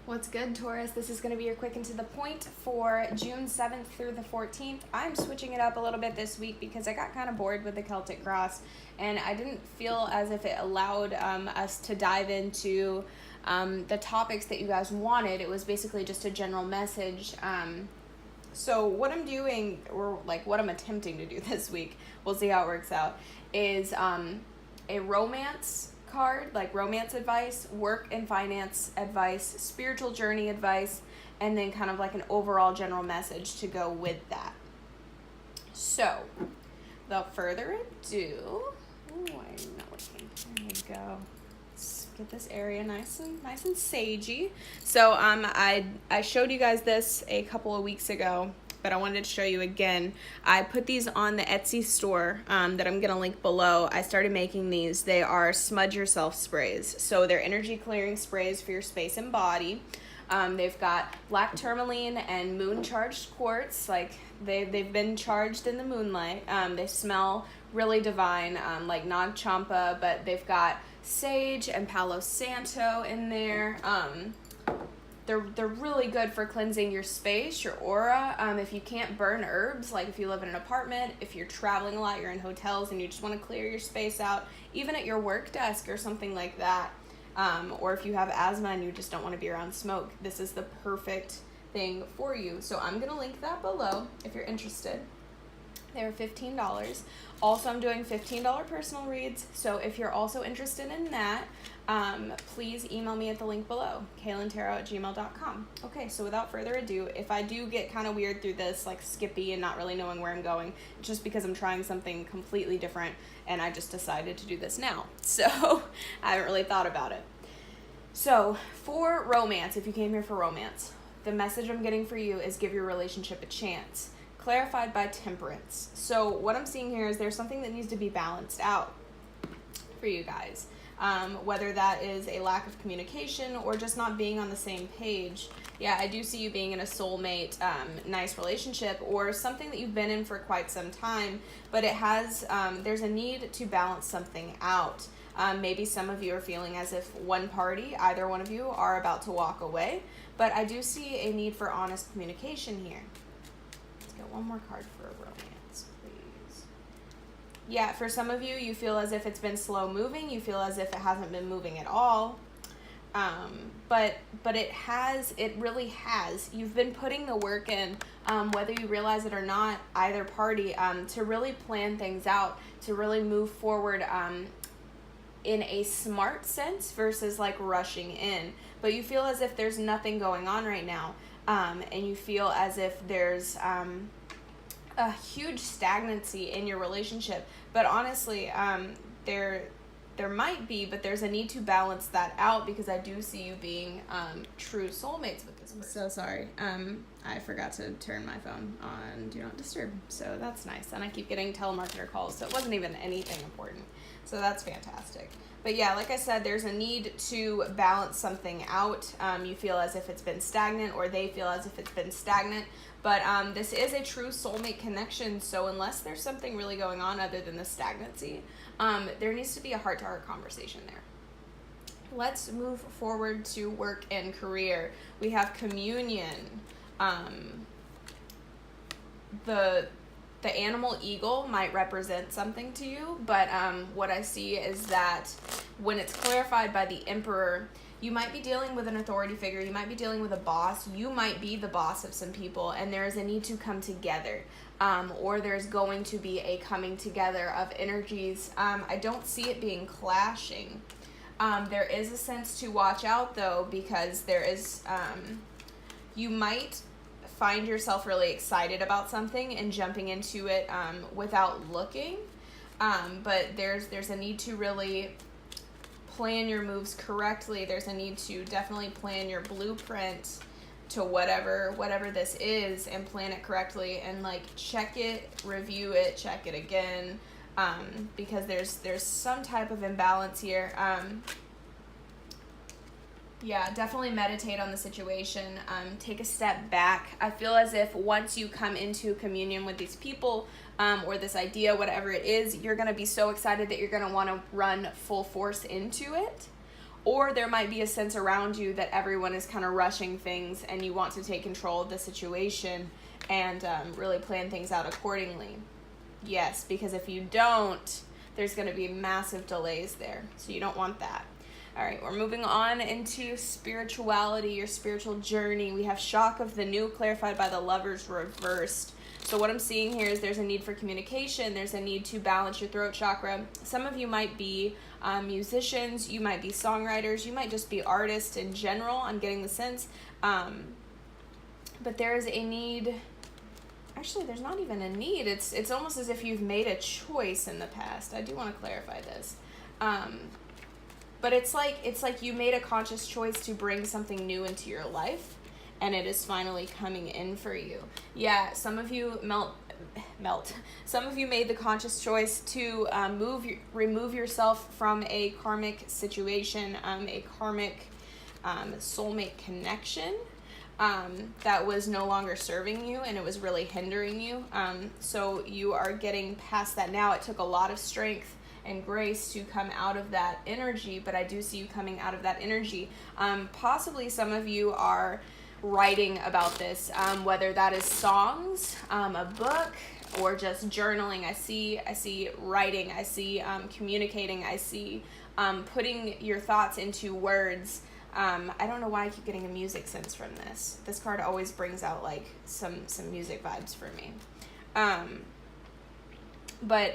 What's good, Taurus? This is going to be your quick and to the point for June 7th through the 14th. I'm switching it up a little bit this week because I got kind of bored with the Celtic Cross, and I didn't feel as if it allowed us to dive into the topics that you guys wanted. It was basically just a general message. So what I'm doing, or like what I'm attempting to do this week, we'll see how it works out, is a romance card, like romance advice, work and finance advice, spiritual journey advice, and then kind of like an overall general message to go with that. So, without further ado, I'm not working. There we go. Let's get this area nice and sagey. So, I showed you guys this a couple of weeks ago, but I wanted to show you again. I put these on the Etsy store that I'm gonna link below. I started making these. They are smudge yourself sprays. So they're energy clearing sprays for your space and body. They've got black tourmaline and moon charged quartz. Like they've been charged in the moonlight. They smell really divine, like Nag Champa, but they've got sage and Palo Santo in there. They're really good for cleansing your space, your aura. If you can't burn herbs, like if you live in an apartment, if you're traveling a lot, you're in hotels and you just want to clear your space out, even at your work desk or something like that, or if you have asthma and you just don't want to be around smoke, this is the perfect thing for you. So I'm going to link that below if you're interested. They're $15. Also, I'm doing $15 personal reads, so if you're also interested in that, please email me at the link below, kaylintaro@gmail.com. Okay, so without further ado, if I do get kind of weird through this, like skippy and not really knowing where I'm going, it's just because I'm trying something completely different, and I just decided to do this now. So, I haven't really thought about it. So, for romance, if you came here for romance, the message I'm getting for you is give your relationship a chance. Clarified by temperance. So what I'm seeing here is there's something that needs to be balanced out for you guys. Whether that is a lack of communication or just not being on the same page. Yeah, I do see you being in a soulmate, nice relationship, or something that you've been in for quite some time, but it has, there's a need to balance something out. Maybe some of you are feeling as if one party, either one of you, are about to walk away, but I do see a need for honest communication here. Get one more card for romance, please. Yeah, for some of you, you feel as if it's been slow moving. You feel as if it hasn't been moving at all. But it really has. You've been putting the work in, whether you realize it or not, either party, to really plan things out, to really move forward, in a smart sense versus like rushing in. But you feel as if there's nothing going on right now. And you feel as if there's a huge stagnancy in your relationship. But honestly, there might be, but there's a need to balance that out because I do see you being true soulmates with this person. So sorry. I forgot to turn my phone on Do Not Disturb. So that's nice. And I keep getting telemarketer calls, so it wasn't even anything important. So that's fantastic. But yeah, like I said, there's a need to balance something out. You feel as if it's been stagnant, or they feel as if it's been stagnant. But this is a true soulmate connection, so unless there's something really going on other than the stagnancy, there needs to be a heart-to-heart conversation there. Let's move forward to work and career. We have communion. The animal eagle might represent something to you, but what I see is that when it's clarified by the emperor, you might be dealing with an authority figure, you might be dealing with a boss, you might be the boss of some people, and there is a need to come together, or there's going to be a coming together of energies. I don't see it being clashing. There is a sense to watch out, though, because there is, you might find yourself really excited about something and jumping into it without looking, but there's a need to really plan your moves correctly. There's a need to definitely plan your blueprint to whatever this is and plan it correctly, and like check it, review it, check it again, because there's some type of imbalance here. Yeah, definitely meditate on the situation. Take a step back. I feel as if once you come into communion with these people, or this idea, whatever it is, you're going to be so excited that you're going to want to run full force into it. or there might be a sense around you that everyone is kind of rushing things and you want to take control of the situation and really plan things out accordingly. Yes, because if you don't, there's going to be massive delays there. So you don't want that. All right, we're moving on into spirituality, your spiritual journey. We have shock of the new clarified by the Lovers reversed. So what I'm seeing here is there's a need for communication. There's a need to balance your throat chakra. Some of you might be musicians. You might be songwriters. You might just be artists in general. I'm getting the sense. But there is a need. Actually, there's not even a need. It's almost as if you've made a choice in the past. I do want to clarify this. But it's like you made a conscious choice to bring something new into your life, and it is finally coming in for you. Yeah, some of you Some of you made the conscious choice to remove yourself from a karmic situation, a karmic soulmate connection that was no longer serving you, and it was really hindering you. So you are getting past that now. It took a lot of strength and grace to come out of that energy, but I do see you coming out of that energy. Possibly some of you are writing about this, whether that is songs, a book, or just journaling. I see writing, I see communicating, I see putting your thoughts into words. I don't know why I keep getting a music sense from this. This card always brings out like some music vibes for me. But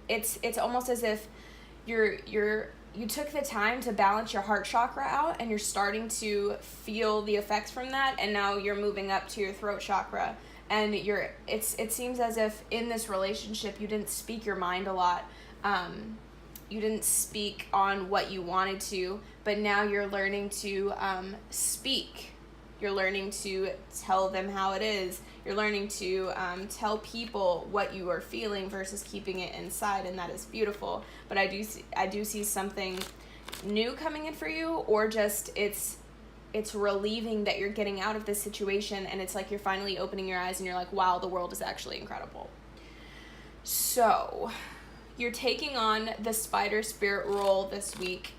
it's almost as if you took the time to balance your heart chakra out, and you're starting to feel the effects from that, and now you're moving up to your throat chakra, and it seems as if in this relationship you didn't speak your mind a lot. You didn't speak on what you wanted to, but now you're learning to speak. You're learning to tell them how it is. You're learning to tell people what you are feeling versus keeping it inside, and that is beautiful. But I do see something new coming in for you, or just it's relieving that you're getting out of this situation, and it's like you're finally opening your eyes and you're like, wow, the world is actually incredible. So you're taking on the spider spirit role this week.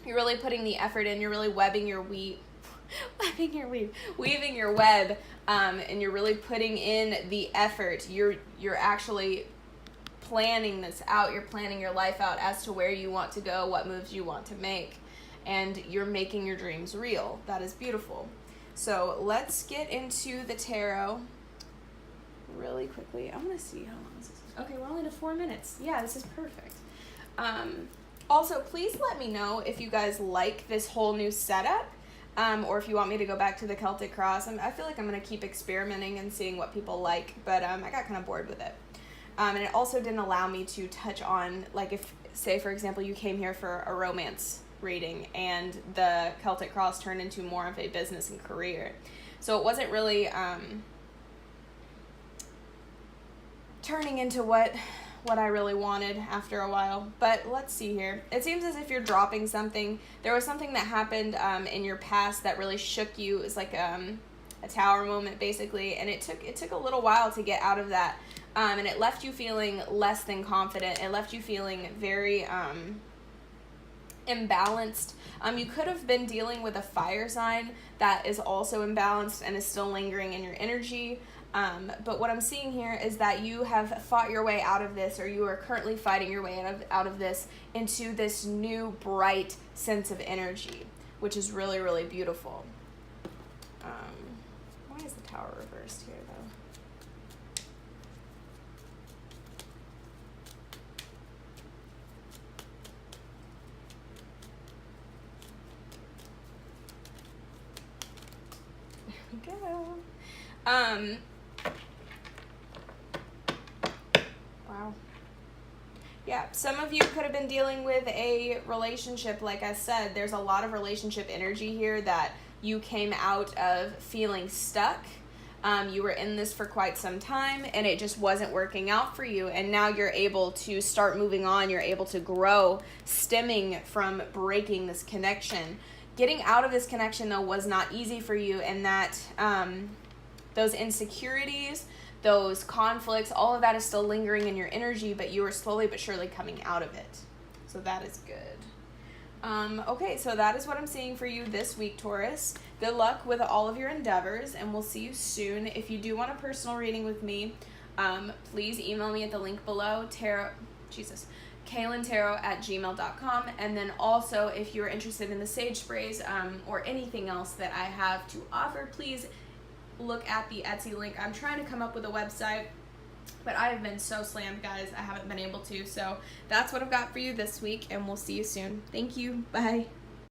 You're really putting the effort in. You're really weaving your web, and you're really putting in the effort. You're actually planning this out. You're planning your life out as to where you want to go, what moves you want to make, and you're making your dreams real. That is beautiful. So let's get into the tarot really quickly. I want to see how long this is. Okay, we're only to 4 minutes. Yeah, this is perfect. Also, please let me know if you guys like this whole new setup, or if you want me to go back to the Celtic Cross. I feel like I'm going to keep experimenting and seeing what people like, but I got kind of bored with it. And it also didn't allow me to touch on, like, if, say, for example, you came here for a romance reading and the Celtic Cross turned into more of a business and career. So it wasn't really turning into what I really wanted after a while. But let's see here. It seems as if you're dropping something. There was something that happened in your past that really shook you. It was like a tower moment, basically, and it took a little while to get out of that. And it left you feeling less than confident. It left you feeling very imbalanced. You could have been dealing with a fire sign that is also imbalanced and is still lingering in your energy. But what I'm seeing here is that you have fought your way out of this, or you are currently fighting your way out of this into this new bright sense of energy, which is really, really beautiful. Why is the tower reversed here, though? There we go. Wow. Yeah, some of you could have been dealing with a relationship. Like I said, there's a lot of relationship energy here that you came out of feeling stuck. You were in this for quite some time, and it just wasn't working out for you. And now you're able to start moving on. You're able to grow, stemming from breaking this connection. Getting out of this connection, though, was not easy for you, and that those insecurities, those conflicts, all of that is still lingering in your energy, but you are slowly but surely coming out of it. So that is good. Okay, so that is what I'm seeing for you this week, Taurus. Good luck with all of your endeavors, and we'll see you soon. If you do want a personal reading with me, please email me at the link below, KaylinTarot@gmail.com. And then also, if you're interested in the sage sprays or anything else that I have to offer, please look at the Etsy link. I'm trying to come up with a website, but I have been so slammed, guys. I haven't been able to. So that's what I've got for you this week, and we'll see you soon. Thank you. Bye.